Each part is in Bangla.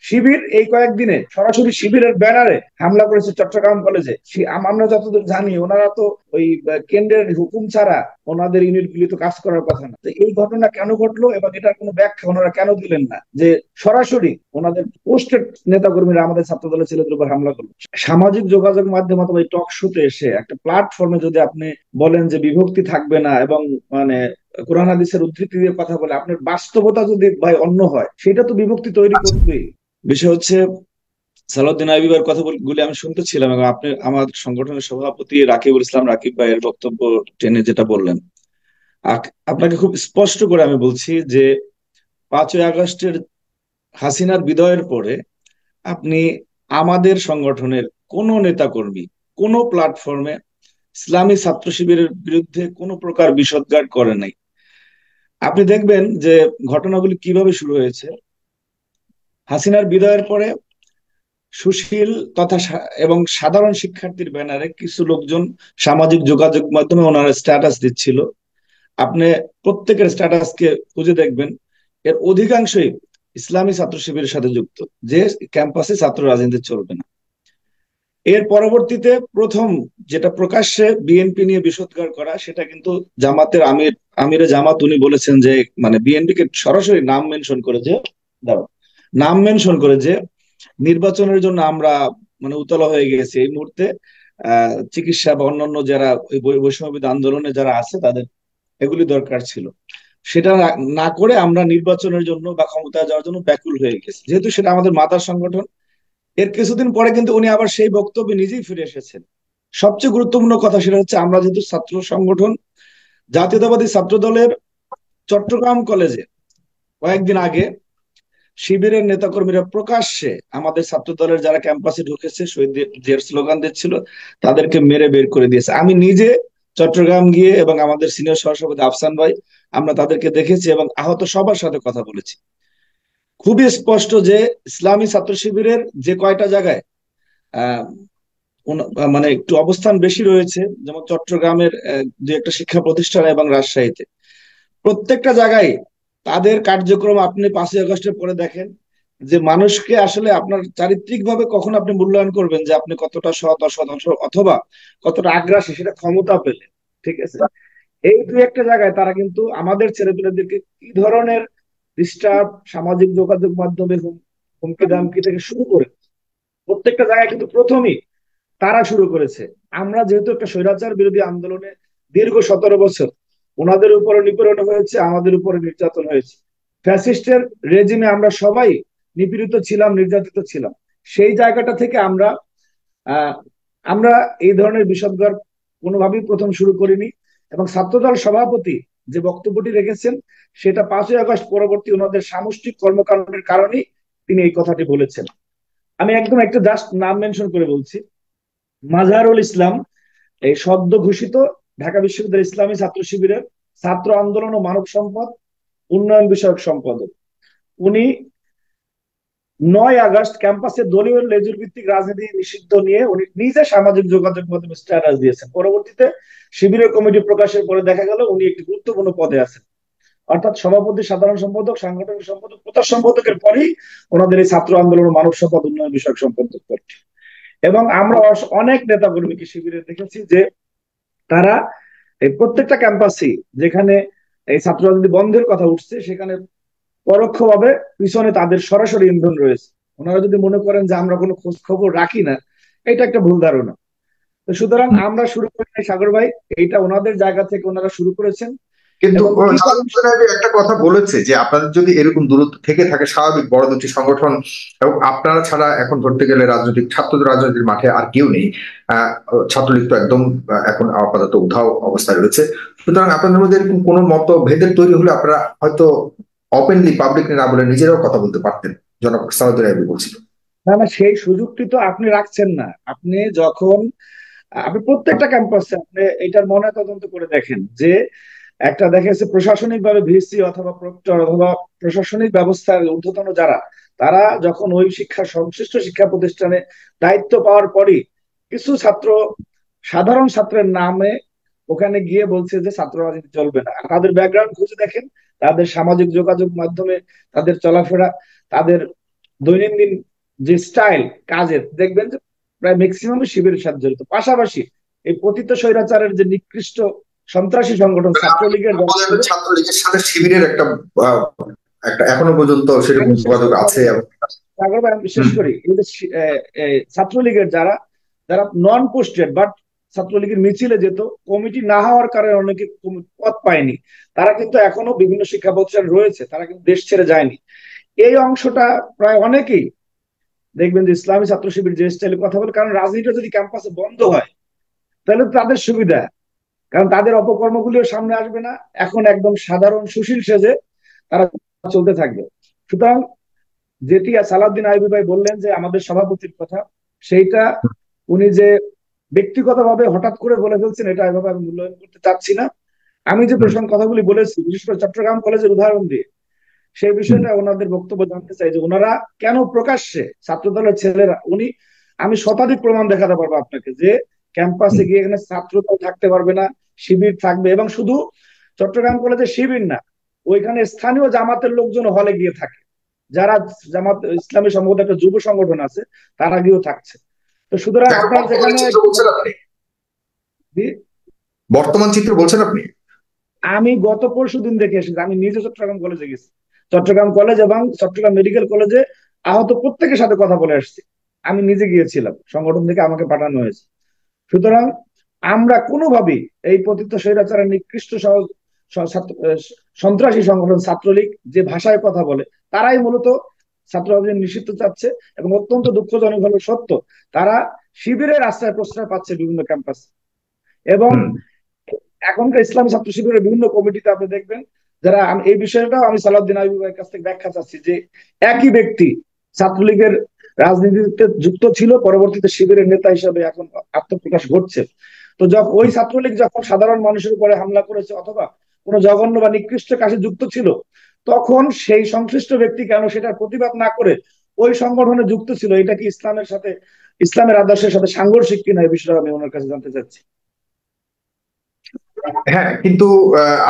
শিবির এই কয়েকদিনে সরাসরি শিবিরের ব্যানারে হামলা করেছে চট্টগ্রাম কলেজে। আমরা যতদূর জানি ওনারা তো ওই কেন্দ্রের হুকুম ছাড়া ওনাদের ইউনিট গুলি তো কাজ করার কথা না। তো এই ঘটনা কেন ঘটলো এবং এটার কোনো ব্যাখ্যা ওনারা কেন দিলেন না, যে সরাসরি ওনাদের পোস্টেড নেতাকর্মীরা আমাদের ছাত্র দলের ছেলেদের উপর হামলা করলো। সামাজিক যোগাযোগ মাধ্যম অথবা এই টক শোতে এসে একটা প্ল্যাটফর্মে যদি আপনি বলেন যে বিভক্তি থাকবে না এবং মানে কোরআন হাদিসের উদ্ধৃতি দিয়ে কথা বলে, আপনার বাস্তবতা যদি ভাই অন্য হয়, সেটা তো বিভক্তি তৈরি করবেই। বিষয় হচ্ছে সালাউদ্দিন আইয়ুবের কথাগুলি আমি শুনতেছিলাম এবং আপনি আমার সংগঠনের সভাপতি রাকিবুল ইসলাম রাকিব ভাইয়ের বক্তব্য টেনে যেটা বললেন, আপনাকে খুব স্পষ্ট করে আমি বলছি যে 5ই আগস্টের হাসিনার বিদায়ের পরে আপনি আমাদের সংগঠনের কোন নেতাকর্মী কোন প্ল্যাটফর্মে ইসলামী ছাত্র শিবিরের বিরুদ্ধে কোনো প্রকার বিষোদ্গার করে নাই। আপনি দেখবেন যে ঘটনাগুলি কিভাবে শুরু হয়েছে। হাসিনার বিদায়ের পরে সুশীল তথা এবং সাধারণ শিক্ষার্থীর ব্যানারে কিছু লোকজন সামাজিক যোগাযোগ মাধ্যমে ওনারা স্ট্যাটাস দিচ্ছিল। আপনি প্রত্যেকের স্ট্যাটাসকে খুঁজে দেখবেন, এর অধিকাংশই ইসলামী ছাত্র শিবিরের সাথে যুক্ত, যে ক্যাম্পাসে ছাত্র রাজনীতি চলবে না। এর পরবর্তীতে প্রথম যেটা প্রকাশ্যে বিএনপি নিয়ে বিষোদ্গার করা, সেটা কিন্তু জামাতের আমিরে জামাত উনি বলেছেন যে মানে বিএনপি কে সরাসরি নাম মেনশন করে যে দাঁড়াও, নাম মেনশন করে যে নির্বাচনের জন্য আমরা মানে উতলা হয়ে গেছি এই মুহূর্তে, চিকিৎসা বা অন্যান্য যারা ওই বৈষম্যবিরোধী আন্দোলনে যারা আছে তাদের এগুলি দরকার ছিল। সেটা না করে আমরা নির্বাচনের জন্য বা ক্ষমতায় যাওয়ার জন্য ব্যাকুল হয়ে গেছি, যেহেতু সেটা আমাদের মাতার সংগঠন। এর কিছুদিন পরে কিন্তু উনি আবার সেই বক্তব্যে নিজেই ফিরে এসেছেন। সবচেয়ে গুরুত্বপূর্ণ কথা সেটা হচ্ছে, আমরা যেহেতু ছাত্র সংগঠন, জাতীয়তাবাদী ছাত্র দলের চট্টগ্রাম কলেজে কয়েকদিন আগে শিবিরের নেতাকর্মীরা প্রকাশ্যে আমাদের ছাত্র দলের যারা ক্যাম্পাসে ঢুকেছে শহীদ জিয়ার স্লোগান দিচ্ছিল, তাদেরকে মেরে বের করে দিয়েছে। আমি নিজে চট্টগ্রাম গিয়ে এবং আমাদের সিনিয়র সহসভাপতি আফসান ভাই, আমরা তাদেরকে দেখেছি এবং আহত সবার সাথে কথা বলেছি। খুবই স্পষ্ট যে ইসলামী ছাত্র শিবিরের যে কয়টা জায়গায় আহ মানে একটু অবস্থান বেশি রয়েছে, যেমন চট্টগ্রামের দু একটা শিক্ষা প্রতিষ্ঠান এবং রাজশাহীতে, প্রত্যেকটা জায়গায় তাদের কার্যক্রম আপনি 5ই আগস্টের পরে দেখেন যে মানুষকে আসলে আপনার চারিত্রিক ভাবে কখন আপনি মূল্যায়ন করবেন যে আপনি কতটা সৎ অসৎ অথবা কতটা আগ্রাসী, সেটা ক্ষমতা পেলে। ঠিক আছে, এই দুই একটা জায়গায় তারা কিন্তু আমাদের ছেলেপেলেদেরকে কি ধরনের ডিস্টার্ব, সামাজিক যোগাযোগ মাধ্যমে হুমকি দামকি থেকে শুরু করে প্রত্যেকটা জায়গায় কিন্তু প্রথমেই তারা শুরু করেছে। আমরা যেহেতু একটা স্বৈরাচার বিরোধী আন্দোলনে দীর্ঘ 17 বছর ওনাদের উপরে নিপীড়ন হয়েছে, আমাদের উপরে নির্যাতন হয়েছে, ফ্যাসিস্টের রেজিমে আমরা সবাই নিপীড়িত ছিলাম, নির্যাতিত ছিলাম। সেই জায়গাটা থেকে আমরা আহ আমরা এই ধরনের বিষোদ্গার কোনোভাবেই প্রথম শুরু করিনি। এবং ছাত্রদল সভাপতি যে বক্তব্যটি রেখেছেন, সেটা 5ই আগস্ট পরবর্তী ওনাদের সামষ্টিক কর্মকাণ্ডের কারণেই তিনি এই কথাটি বলেছেন। আমি একদম একটা জাস্ট নাম মেনশন করে বলছি, মাজহারুল ইসলাম, এই সদ্য ঘোষিত ঢাকা বিশ্ববিদ্যালয় ইসলামী ছাত্র শিবিরের ছাত্র আন্দোলন ও মানব সম্পদ উন্নয়ন বিষয়ক সম্পাদক। উনি 9ই আগস্ট ক্যাম্পাসে দলীয় লেজুর ভিত্তিক রাজনীতি নিষিদ্ধ নিয়ে উনি নিজে সামাজিক যোগাযোগ মাধ্যমে স্ট্যাটাস দিয়েছেন। পরবর্তীতে শিবিরের কমিটি প্রকাশের পরে দেখা গেল উনি একটি গুরুত্বপূর্ণ পদে আছেন, অর্থাৎ সভাপতি, সাধারণ সম্পাদক, সাংগঠনিক সম্পাদক, প্রচার সম্পাদকের পরেই ওনাদের এই ছাত্র আন্দোলন ও মানব সম্পদ উন্নয়ন বিষয়ক সম্পাদক পদটি। এবং আমরা অনেক নেতা কর্মীকে শিবিরে দেখেছি যে তারা এই প্রত্যেকটা ক্যাম্পাসে যেখানে এই ছাত্র রাজনীতি বন্ধের কথা উঠছে, সেখানে পরোক্ষভাবে পিছনে তাদের সরাসরি ইন্ধন রয়েছে। ওনারা যদি মনে করেন যে আমরা কোনো খোঁজ খবর রাখি না, এটা একটা ভুল ধারণা। তো সুতরাং আমরা শুরু করি নাই সাগর ভাই, এইটা ওনাদের জায়গা থেকে ওনারা শুরু করেছেন। কিন্তু এবং কি কারণ, একটা কথা বলেছে যে আপনাদের যদি এরকম দূরত্ব থেকে থাকে, স্বাভাবিক বড় দুটি সংগঠন এবং আপনারা ছাড়া এখন ধরতে গেলে রাজনৈতিক ছাত্রদের রাজনৈতিক মাঠে আর কেউ নেই। আহ ছাত্রলীগ তো একদম এখন আপাতত উধাও অবস্থায় রয়েছে। সুতরাং আপনাদের মধ্যে এরকম কোনো মতভেদের তৈরি হলে আপনারা হয়তো ওপেনলি পাবলিক না বলে নিজেরাও কথা বলতে পারতেন। জনাব সালাউদ্দিন আইয়ুব বলছিল। না না, সেই সুযোগটি তো আপনি রাখছেন না। আপনি যখন আপনি প্রত্যেকটা ক্যাম্পাসে আপনি এটার মনে তদন্ত করে দেখেন যে একটা দেখা যাচ্ছে প্রশাসনিক ভাবে ভিসি অথবা প্রক্টর অথবা প্রশাসনিক ব্যবস্থার ঊর্ধ্বতন যারা, তারা যখন ওই সংশ্লিষ্ট শিক্ষা প্রতিষ্ঠানে দায়িত্ব পাওয়ার পরই কিছু ছাত্র, সাধারণ ছাত্রের নামে ওখানে গিয়ে বলছে যে ছাত্র রাজনীতি চলবে না। তাদের ব্যাকগ্রাউন্ড খুঁজে দেখেন, তাদের সামাজিক যোগাযোগ মাধ্যমে তাদের চলাফেরা, তাদের দৈনন্দিন যে স্টাইল কাজের, দেখবেন যে প্রায় ম্যাক্সিমাম শিবিরের সাথে জড়িত। পাশাপাশি এই পতিত স্বৈরাচারের যে নিকৃষ্ট সন্ত্রাসী সংগঠন মানে আপনি ছাত্রলীগের যারা ছিল, বলেন ছাত্রলীগের সাথে শিবিরের একটা আহ, একটা এখনো পর্যন্ত সেরকম আমি শেষ যোগাযোগ করি আছে এবং সাগর ভাই, আমি শেষ হুম, করি। এই যে ছাত্রলীগের যারা যারা নন পোস্টেড বাট ছাত্রলীগের মিছিলে যেত, কমিটি না হওয়ার কারণে অনেকে পদ পায়নি, তারা কিন্তু এখনো বিভিন্ন শিক্ষা প্রতিষ্ঠান রয়েছে, তারা কিন্তু দেশ ছেড়ে যায়নি। এই অংশটা প্রায় অনেকেই দেখবেন যে ইসলামী ছাত্র শিবির যে স্টাইলে কথা বলে, কারণ রাজনীতিটা যদি ক্যাম্পাসে বন্ধ হয় তাহলে তো তাদের সুবিধা, কারণ তাদের অপকর্মগুলিও সামনে আসবে না, এখন একদম সাধারণ সুশীল সেজে তারা চলতে থাকবে। সুতরাং যেটি সালাউদ্দিন আইয়ুবী ভাই বললেন যে আমাদের সভাপতির কথা, সেইটা উনি যে ব্যক্তিগতভাবে হঠাৎ করে বলে ফেলছেন, এটা এভাবে আমি মূল্যায়ন করতে চাচ্ছি না। আমি যে হুম, প্রশ্ন কথাগুলি বলেছি, বিশেষ করে চট্টগ্রাম কলেজের উদাহরণ দিয়ে, সেই হুম, বিষয়টা ওনাদের বক্তব্য জানতে চাই যে ওনারা কেন প্রকাশ্যে ছাত্র দলের ছেলেরা, আমি শতাধিক প্রমাণ দেখাতে পারবো আপনাকে যে ক্যাম্পাসে হুম। গিয়ে এখানে ছাত্র দল থাকতে পারবে না, শিবির থাকবে, এবং শুধু চট্টগ্রাম কলেজের শিবির না, ওইখানে স্থানীয় জামাতের লোকজন হলে গিয়ে থাকে, যারা জামাত ইসলামী সম্ভবত একটা যুব সংগঠন আছে, তারা গিয়েও থাকছে। তো সুতরাং এখন আপনার বর্তমানে যেখানে চিত্র বলছেন আপনি, বর্তমান চিত্র বলছেন আপনি। আমি গত পরশু দিন দেখে এসেছি, আমি নিজে চট্টগ্রাম কলেজে গেছি, চট্টগ্রাম কলেজ এবং চট্টগ্রাম মেডিকেল কলেজে আহত প্রত্যেকের সাথে কথা বলে আসছি। আমি নিজে গিয়েছিলাম, সংগঠন থেকে আমাকে পাঠানো হয়েছে। সুতরাং আমরা কোনোভাবেই এই পতিত স্বৈরাচারের নিকৃষ্ট সন্ত্রাসী সংগঠন ছাত্রলীগ যে ভাষায় কথা বলে, তারাই মূলত ছাত্র রাজনীতি নিষিদ্ধ চাচ্ছে, এবং অত্যন্ত দুঃখজনক ভাবে সত্য, তারা শিবিরের আশ্রয় প্রশ্রয় পাচ্ছে বিভিন্ন ক্যাম্পাসে। এবং হুম। এখনকার ইসলামী ছাত্র শিবিরের বিভিন্ন কমিটিতে আপনি দেখবেন যারা, এই বিষয়টাও আমি সালাউদ্দিন আইয়ুবী ভাইয়ের কাছ থেকে ব্যাখ্যা চাচ্ছি যে একই ব্যক্তি ছাত্রলীগের রাজনীতিতে যুক্ত ছিল, পরবর্তীতে শিবিরের নেতা হিসেবে এখন আত্মপ্রকাশ ঘটছে। তো যখন ওই ছাত্রলীগ যখন সাধারণ মানুষের উপরে হামলা করেছে অথবা কোনো জঘন্য বা নিকৃষ্ট কাজে যুক্ত ছিল, তখন সেই সংশ্লিষ্ট ব্যক্তি কেন সেটার প্রতিবাদ না করে ওই সংগঠনে যুক্ত ছিল? এটা কি ইসলামের সাথে, ইসলামের আদর্শের সাথে সাংঘর্ষিক কিনা, এই বিষয়ে আমি ওনার কাছে জানতে চাচ্ছি। হ্যাঁ, কিন্তু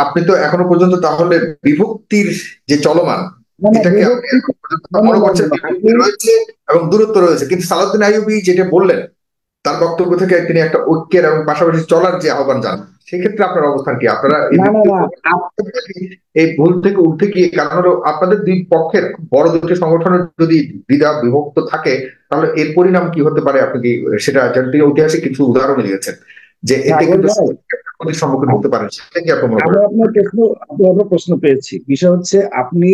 আপনি তো এখনো পর্যন্ত তাহলে বিভক্তির যে চলমান, না না, এটাকে আপনি বিভক্তি, এখন পর্যন্ত না না মনে না করছেন না, বিভক্তি আপনি, রয়েছে এবং দূরত্ব রয়েছে, কিন্তু সালাউদ্দিন আইয়ুবী যেটা বললেন তার বক্তব্য থেকে তিনি একটা ঐক্যের এবং পাশাপাশি চলার যে আহ্বান জানান, সেক্ষেত্রে আপনার অবস্থান কি? আপনারা এই না না ব্যক্তি না, এই ভুল থেকে উঠে গিয়ে, কারণ হলো আপনাদের দুই পক্ষের বড় দুটি সংগঠনের যদি দ্বিধা বিভক্ত থাকে, তাহলে এর পরিণাম কি হতে পারে? আপনি কি সেটা তিনি ঐতিহাসিক কিছু উদাহরণ দিয়েছেন যে এতে সাগর কিন্তু ভাই, ক্ষতির সম্মুখীন হতে পারেন, সেটা কি আপনি মনে আমি করেন? আপনার প্রশ্ন পেয়েছি। বিষয় হচ্ছে আপনি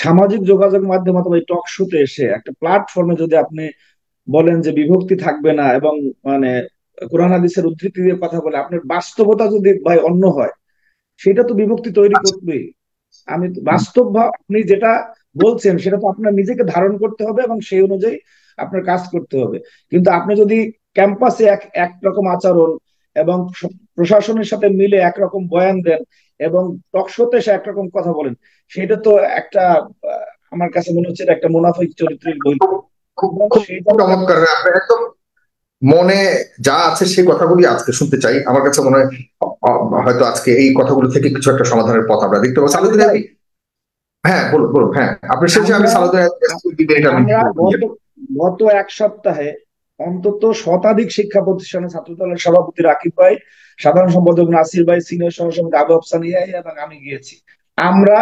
সামাজিক যোগাযোগ মাধ্যম অথবা টক শোতে এসে একটা প্ল্যাটফর্মে যদি আপনি বলেন যে বিভক্তি থাকবে না, এবং মানে কোরআন হাদিসের উদ্ধৃতি দিয়ে কথা বলে, আপনার বাস্তবতা যদি ভাই অন্য হয়, সেটা তো বিভক্তি তৈরি আচ্ছা। করবেই। আমি বাস্তব আপনি যেটা বলছেন সেটা তো আপনার নিজেকে ধারণ করতে হবে এবং সেই অনুযায়ী আপনার কাজ করতে হবে। কিন্তু আপনি যদি ক্যাম্পাসে একরকম আচরণ এবং প্রশাসনের সাথে মিলে একরকম বয়ান দেন এবং টকশোতে এসে একরকম কথা বলেন, সেটা তো একটা, আমার কাছে মনে হচ্ছে এটা একটা মুনাফিক চরিত্রের বই। খুব খুব এবং খুব সেই জায়গায় চমৎকার! আপনি একদম মনে যা আছে সেই কথাগুলি আজকে শুনতে চাই। আমার কাছে মনে হয় হয়তো আজকে এই কথাগুলো থেকে কিছু একটা সমাধানের পথ আমরা দেখতে পাবো। সাগর সালাউদ্দিন ভাই, আইয়ুবী, হ্যাঁ বলুন বলুন, হ্যাঁ আপনি শেষে, আমি আমরা সালাউদ্দিন আইয়ুবী আমি আমরা গত গত এক সপ্তাহে অন্তত শতাধিক শিক্ষা প্রতিষ্ঠানে ছাত্র দলের সভাপতি রাকিব ভাই, সাধারণ সম্পাদক নাসির ভাই, সিনিয়র সহসভাপতি আবু আফসান ইয়াহিয়া এবং আমি গিয়েছি। আমরা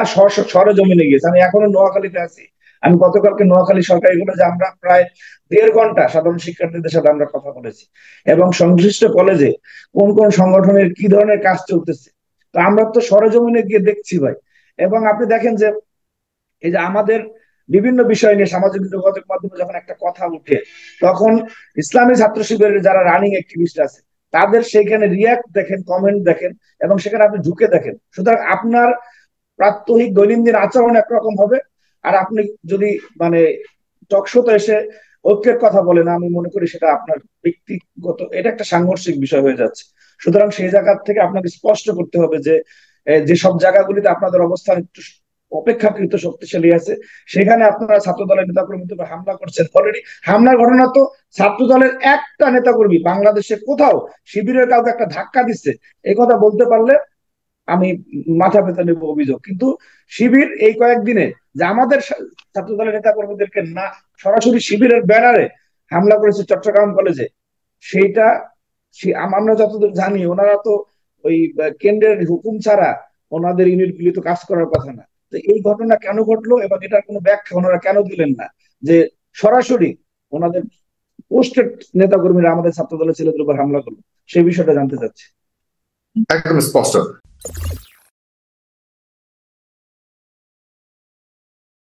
সরেজমিনে গিয়েছি, আমি এখনো নোয়াখালীতে আছি। আমি গতকালকে নোয়াখালী সরকারি কলেজে আমরা প্রায় 1.5 ঘন্টা সাধারণ শিক্ষার্থীদের সাথে আমরা কথা বলেছি, এবং সংশ্লিষ্ট কলেজে কোন কোন সংগঠনের কি ধরনের কাজ চলতেছে। তো আমরা তো সরেজমিনে গিয়ে দেখছি ভাই। এবং আপনি দেখেন যে এই যে আমাদের বিভিন্ন বিষয় নিয়ে সামাজিক যোগাযোগ মাধ্যমে যখন একটা কথা উঠে, তখন ইসলামী ছাত্র শিবিরের যারা রানিং অ্যাক্টিভিস্ট আছে, তাদের সেখানে রিয়াক্ট দেখেন, কমেন্ট দেখেন, এবং সেখানে আপনি ঢুকে দেখেন। সুতরাং আপনার প্রাত্যহিক দৈনন্দিন আচরণ একরকম হবে, আর আপনি যদি মানে টকশোতে এসে ঐক্যের কথা বলেন, আমি মনে করি সেটা আপনার ব্যক্তিগত, এটা একটা সাংঘর্ষিক বিষয় হয়ে যাচ্ছে। সুতরাং সেই জায়গা থেকে আপনাকে স্পষ্ট করতে হবে যে যেসব জায়গাগুলিতে আপনাদের অবস্থান একটু অপেক্ষাকৃত শক্তিশালী আছে, সেখানে আপনারা ছাত্র দলের নেতাকর্মীদের উপর হামলা করছেন। অলরেডি হামলার ঘটনা তো ছাত্র দলের একটা নেতাকর্মী বাংলাদেশে কোথাও শিবিরের কাউকে একটা ধাক্কা দিচ্ছে, এই কথা বলতে পারলে আমি মাথা পেতে নেব অভিযোগ। কিন্তু শিবির এই কয়েকদিনে যে আমাদের ছাত্র দলের নেতা কর্মীদেরকে না সরাসরি শিবিরের ব্যানারে হামলা করেছে চট্টগ্রাম কলেজে, সেইটা আমরা যতদূর জানি ওনারা তো ওই কেন্দ্রের হুকুম ছাড়া ওনাদের ইউনিটগুলি তো কাজ করার কথা না। তো এই ঘটনা কেন ঘটলো এবং এটার কোনো ব্যাখ্যা ওনারা কেন দিলেন না, যে সরাসরি ওনাদের পোস্টেড নেতাকর্মীরা আমাদের ছাত্র দলের ছেলেদের উপর হামলা করলো, সেই বিষয়টা জানতে চাচ্ছি। একদম স্পষ্ট।